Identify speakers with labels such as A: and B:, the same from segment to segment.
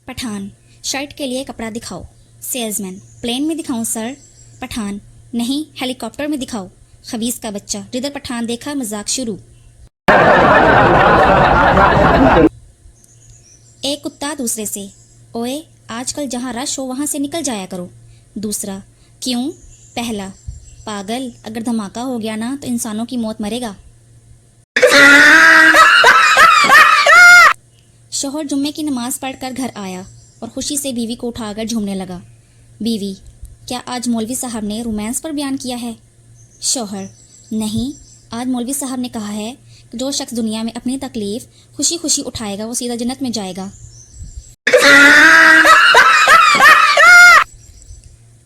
A: Pathan, shirt के लिए कपड़ा दिखाओ। सेल्समैन, प्लेन में दिखाऊं सर? पठान, नहीं हेलीकॉप्टर में दिखाओ। खबीस का बच्चा, जिधर पठान देखा मजाक शुरू। एक कुत्ता दूसरे से, ओए आजकल जहाँ रश हो वहाँ से निकल जाया करो। दूसरा, क्यों? पहला, पागल, अगर धमाका हो गया ना तो इंसानों की मौत मरेगा। शौहर जुम्मे की नमाज पढ़कर घर आया और खुशी से बीवी को उठाकर झूमने लगा। बीवी, क्या आज मौलवी साहब ने रोमांस पर बयान किया है? शौहर, नहीं, आज मौलवी साहब ने कहा है कि जो शख्स दुनिया में अपनी तकलीफ खुशी खुशी उठाएगा वो सीधा जन्नत में जाएगा।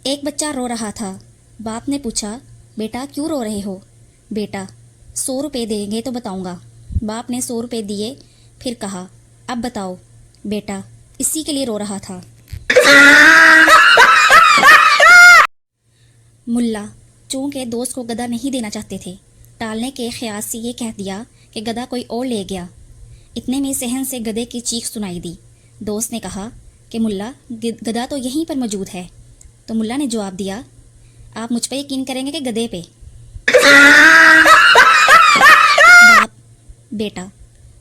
A: एक बच्चा रो रहा था। बाप ने पूछा, बेटा क्यों रो रहे हो? बेटा, 100 रुपये देंगे तो बताऊंगा। बाप ने 100 रुपये दिए, फिर कहा, अब बताओ। बेटा, इसी के लिए रो रहा था। मुल्ला चूंकि दोस्त को गधा नहीं देना चाहते थे, टालने के ख्याल से ये कह दिया कि गधा कोई और ले गया। इतने में सहन से गधे की चीख सुनाई दी। दोस्त ने कहा कि मुल्ला गधा तो यहीं पर मौजूद है। तो मुल्ला ने जवाब दिया, आप मुझ पर यकीन करेंगे कि गधे पे? बाप, बेटा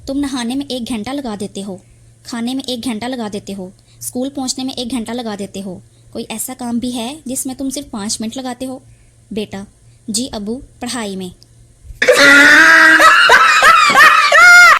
A: तुम नहाने में 1 घंटा लगा देते हो, खाने में 1 घंटा लगा देते हो, स्कूल पहुंचने में 1 घंटा लगा देते हो, कोई ऐसा काम भी है जिसमें तुम सिर्फ 5 मिनट लगाते हो? बेटा, जी अबू, पढ़ाई में।